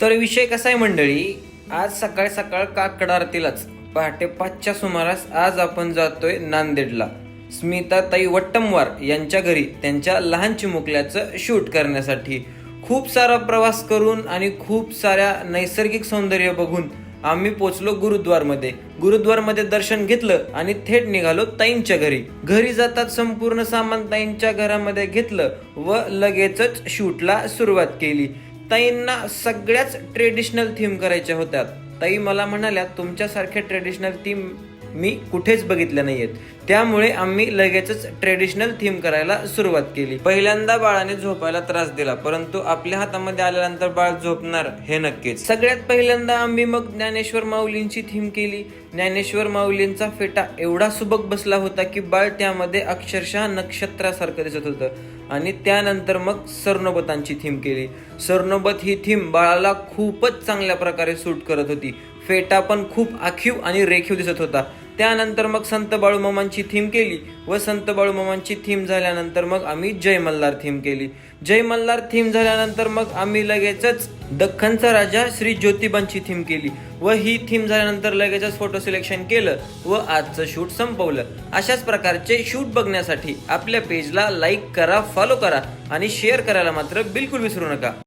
तर विषय कसा आहे मंडळी, आज सकाळ सकाळ काकड आरतीलाच पहाटे 5च्या सुमारास आज आपण जातोय नांदेडला स्मिताताई वट्टमवार यांच्या घरी त्यांच्या लहान चिमुकल्याचं शूट करण्यासाठी. खूप सारा प्रवास करून आणि खूप साऱ्या नैसर्गिक सौंदर्य बघून आम्ही पोचलो गुरुद्वारमध्ये दर्शन घेतलं आणि थेट निघालो ताईंच्या घरी जातात संपूर्ण सामान ताईंच्या घरामध्ये घेतलं व लगेचच शूटला सुरुवात केली. ताईंना सगळ्याच ट्रेडिशनल थीम करायच्या होत्या. ताई मला म्हणाल्या, तुमच्यासारख्या ट्रेडिशनल थीम मी कुठेच बघितल्या नाहीयेत, त्यामुळे आम्ही लगेचच ट्रेडिशनल थीम करायला सुरुवात केली. पहिल्यांदा बाळाने झोपायला त्रास दिला, परंतु आपल्या हातामध्ये आल्यानंतर बाळ झोपणार हे नक्कीच. सगळ्यात पहिल्यांदा आम्ही मग ज्ञानेश्वर माऊलींची थीम केली. ज्ञानेश्वर माऊलींचा फेटा एवढा सुबक बसला होता की बाळ त्यामध्ये अक्षरशः नक्षत्रासारखं दिसत होतं. आणि त्यानंतर मग सरनोबतांची थीम केली. सरनोबत ही थीम बाळाला खूपच चांगल्या प्रकारे सूट करत होती. फेटा पण खूप आखीव आणि रेखीव दिसत होता. त्यानंतर मग संत बाळूमामांची थीम केली व संत बाळूमामांची थीम झाल्यानंतर मग आम्ही जय मल्हार थीम केली. जय मल्हार थीम झाल्यानंतर मग आम्ही लगेचच दख्खनचा राजा श्री ज्योतिबांची थीम केली व ही थीम झाल्यानंतर लगेचच फोटो सिलेक्शन केलं व आजचं शूट संपवलं. अशाच प्रकारचे शूट बघण्यासाठी आपल्या पेजला लाईक करा, फॉलो करा आणि शेअर करायला मात्र बिलकुल विसरू नका.